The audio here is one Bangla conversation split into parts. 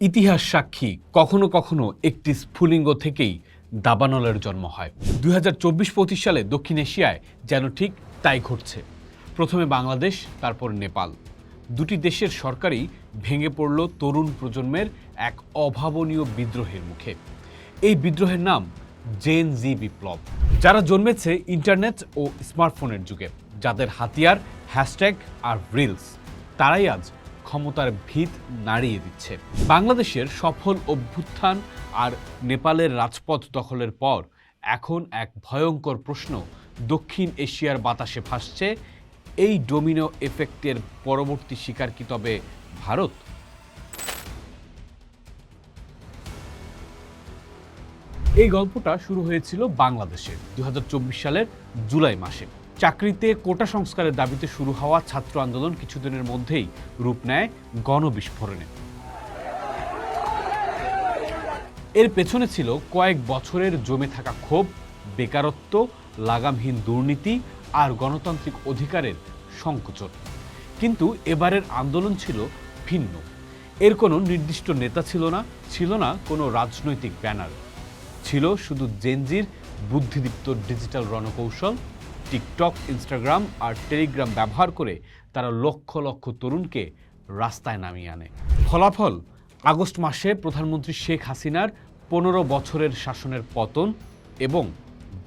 ইতিহাস সাক্ষী কখনো কখনো একটি স্ফুলিঙ্গ থেকেই দাবানলের জন্ম হয়। 2024-25 সালে দক্ষিণ এশিয়ায় যেন ঠিক তাই ঘটছে। প্রথমে বাংলাদেশ, তারপর নেপাল। দুটি দেশের সরকারই ভেঙে পড়ল তরুণ প্রজন্মের এক অভাবনীয় বিদ্রোহের মুখে। এই বিদ্রোহের নাম জেন জি বিপ্লব। যারা জন্মেছে ইন্টারনেট ও স্মার্টফোনের যুগে, যাদের হাতিয়ার হ্যাশট্যাগ আর রিলস, তারাই আজ ক্ষমতার ভিত নাড়িয়ে দিচ্ছে। বাংলাদেশের সফল অভ্যুত্থান আর নেপালের রাজপথ দখলের পর এখন এক ভয়ঙ্কর প্রশ্ন দক্ষিণ এশিয়ার বাতাসে ভাসছে। এই ডোমিনো এফেক্টের পরবর্তী শিকার কি তবে ভারত? এই গল্পটা শুরু হয়েছিল বাংলাদেশে 2024 সালের জুলাই মাসে। চাকরিতে কোটা সংস্কারের দাবিতে শুরু হওয়া ছাত্র আন্দোলন কিছুদিনের মধ্যেই রূপ নেয় গণবিস্ফোরণে। এর পেছনে ছিল কয়েক বছরের জমে থাকা ক্ষোভ, বেকারত্ব, লাগামহীন দুর্নীতি আর গণতান্ত্রিক অধিকারের সংকোচন। কিন্তু এবারের আন্দোলন ছিল ভিন্ন। এর কোনো নির্দিষ্ট নেতা ছিল না কোনো রাজনৈতিক ব্যানার। ছিল শুধু জেনজির বুদ্ধিদীপ্ত ডিজিটাল রণকৌশল। টিকটক, ইনস্টাগ্রাম আর টেলিগ্রাম ব্যবহার করে তারা লক্ষ লক্ষ তরুণকে রাস্তায় নামিয়ে আনে। ফলাফল, আগস্ট মাসে প্রধানমন্ত্রী শেখ হাসিনার 15 বছরের শাসনের পতন এবং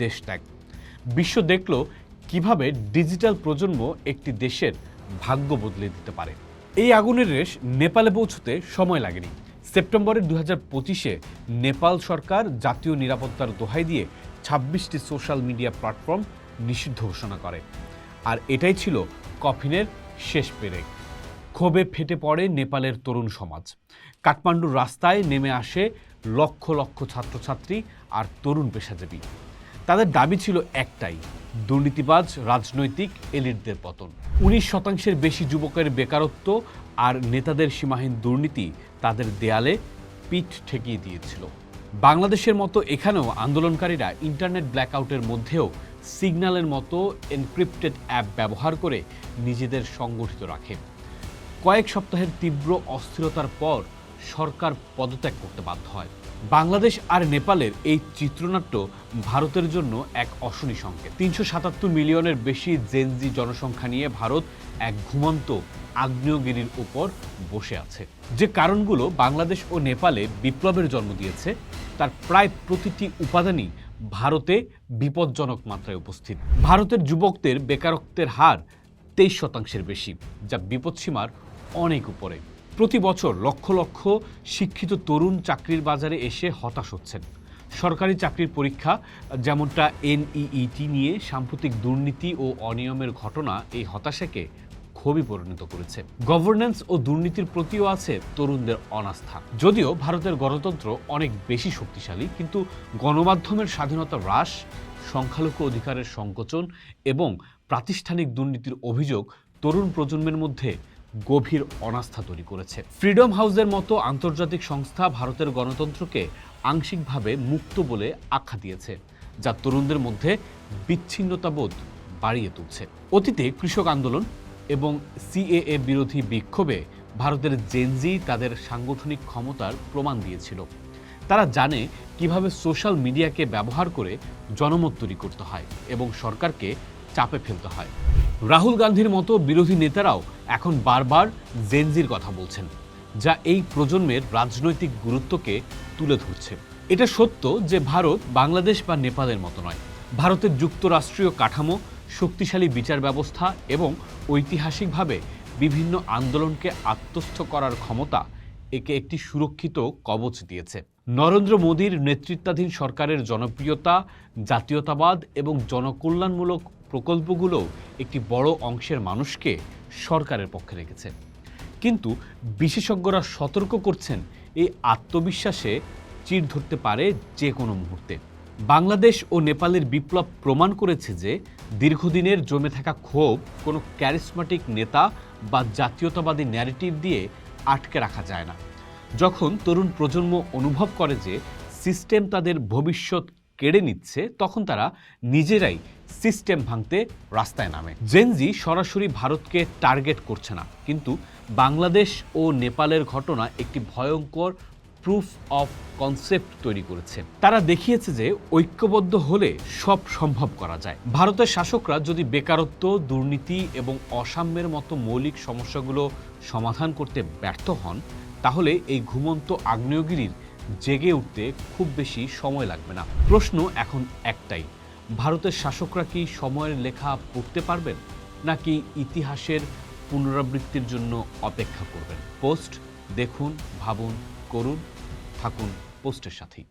দেশত্যাগ। বিশ্ব দেখল কিভাবে ডিজিটাল প্রজন্ম একটি দেশের ভাগ্য বদলে দিতে পারে। এই আগুনের রেশ নেপালে পৌঁছতে সময় লাগেনি। সেপ্টেম্বরের 2025-এ নেপাল সরকার জাতীয় নিরাপত্তার দোহাই দিয়ে 26টি সোশ্যাল মিডিয়া প্ল্যাটফর্ম নিষিদ্ধ ঘোষণা করে। আর এটাই ছিল কফিনের শেষ পেরেক। ক্ষোভে ফেটে পড়ে নেপালের তরুণ সমাজ। কাঠমান্ডুর রাস্তায় নেমে আসে লক্ষ লক্ষ ছাত্রছাত্রী আর তরুণ পেশাজীবী। তাদের দাবি ছিল একটাই, দুর্নীতিবাজ রাজনৈতিক এলিটদের পতন। 19% বেশি যুবকের বেকারত্ব আর নেতাদের সীমাহীন দুর্নীতি তাদের দেয়ালে পিঠ ঠেকিয়ে দিয়েছিল। বাংলাদেশের মতো এখানেও আন্দোলনকারীরা ইন্টারনেট ব্ল্যাকআউটের মধ্যেও সিগন্যালের মতো এনক্রিপ্টেড অ্যাপ ব্যবহার করে নিজেদের সংগঠিত রাখে। কয়েক সপ্তাহের তীব্র অস্থিরতার পর সরকার পদত্যাগ করতে বাধ্য হয়। বাংলাদেশ আর নেপালের এই চিত্রনাট্য ভারতের জন্য এক অশনি সংকেত। 377 মিলিয়নের বেশি জেনজি জনসংখ্যা নিয়ে ভারত এক ঘুমন্ত আগ্নেয়গিরির উপর বসে আছে। যে কারণগুলো বাংলাদেশ ও নেপালে বিপ্লবের জন্ম দিয়েছে, তার প্রায় প্রতিটি উপাদানই ভারতে বিপজ্জনক মাত্রায় উপস্থিত। ভারতের যুবকদের বেকারত্বের হার 23% বেশি, যা বিপদসীমার অনেক উপরে। প্রতি বছর লক্ষ লক্ষ শিক্ষিত তরুণ চাকরির বাজারে এসে হতাশ হচ্ছেন। সরকারি চাকরির পরীক্ষা, যেমনটা NEET নিয়ে সাম্প্রতিক দুর্নীতি ও অনিয়মের ঘটনা এই হতাশাকে ক্ষোভে পরিণত করেছে। গভর্নেন্স ও দুর্নীতির প্রতিও আছে তরুণদের অনাস্থা। যদিও ভারতের গণতন্ত্র অনেক বেশি শক্তিশালী, কিন্তু গণমাধ্যমের স্বাধীনতা হ্রাস, সংখ্যালঘু অধিকারের সংকোচন এবং প্রাতিষ্ঠানিক দুর্নীতির অভিযোগ তরুণ প্রজন্মের মধ্যে গভীর অনাস্থা তৈরি করেছে। ফ্রিডম হাউসের মতো আন্তর্জাতিক সংস্থা ভারতের গণতন্ত্রকে আংশিকভাবে মুক্ত বলে আখ্যা দিয়েছে, যা তরুণদের মধ্যে বিচ্ছিন্নতাবোধ বাড়িয়ে তুলছে। অতীতে কৃষক আন্দোলন এবং CAA বিরোধী বিক্ষোভে ভারতের জেনজি তাদের সাংগঠনিক ক্ষমতার প্রমাণ দিয়েছিল। তারা জানে কিভাবে সোশ্যাল মিডিয়াকে ব্যবহার করে জনমত তৈরি করতে হয় এবং সরকারকে চাপে ফেলতে হয়। রাহুল গান্ধীর মতো বিরোধী নেতারাও এখন বারবার জেনজির কথা বলছেন, যা এই প্রজন্মের রাজনৈতিক গুরুত্বকে তুলে ধরছে। এটা সত্য যে ভারত বাংলাদেশ বা নেপালের মতো নয়। ভারতের যুক্তরাষ্ট্রীয় কাঠামো, শক্তিশালী বিচার ব্যবস্থা এবং ঐতিহাসিকভাবে বিভিন্ন আন্দোলনকে আত্মস্থ করার ক্ষমতা একে একটি সুরক্ষিত কবচ দিয়েছে। নরেন্দ্র মোদীর নেতৃত্বাধীন সরকারের জনপ্রিয়তা, জাতীয়তাবাদ এবং জনকল্যাণমূলক প্রকল্পগুলো একটি বড় অংশের মানুষকে সরকারের পক্ষে রেখেছে। কিন্তু বিশেষজ্ঞরা সতর্ক করছেন, এই আত্মবিশ্বাসে চির ধরতে পারে যে কোনো মুহূর্তে। বাংলাদেশ ও নেপালের বিপ্লব প্রমাণ করেছে যে দীর্ঘদিনের জমে থাকা ক্ষোভ কোনো ক্যারিসমেটিক নেতা বা জাতীয়তাবাদী ন্যারেটিভ দিয়ে আটকে রাখা যায় না। যখন তরুণ প্রজন্ম অনুভব করে যে সিস্টেম তাদের ভবিষ্যৎ কেড়ে নিচ্ছে, তখন তারা নিজেরাই সিস্টেম ভাঙতে রাস্তায় নামে। জেনজি সরাসরি ভারতকে টার্গেট করছে না, কিন্তু বাংলাদেশ ও নেপালের ঘটনা একটি ভয়ঙ্কর প্রুফ অফ কনসেপ্ট তৈরি করেছে। তারা দেখিয়েছে যে ঐক্যবদ্ধ হলে সব সম্ভব করা যায়। ভারতের শাসকরা যদি বেকারত্ব, দুর্নীতি এবং অসাম্যের মতো মৌলিক সমস্যাগুলো সমাধান করতে ব্যর্থ হন, তাহলে এই ঘুমন্ত আগ্নেয়গিরির জেগে উঠতে খুব বেশি সময় লাগবে না। প্রশ্ন এখন একটাই, ভারতের শাসকরা কি সময়ের লেখা পড়তে পারবেন, নাকি ইতিহাসের পুনরাবৃত্তির জন্য অপেক্ষা করবেন? পোস্ট দেখুন, ভাবুন, করুন, থাকুন পোস্টের সাথেই।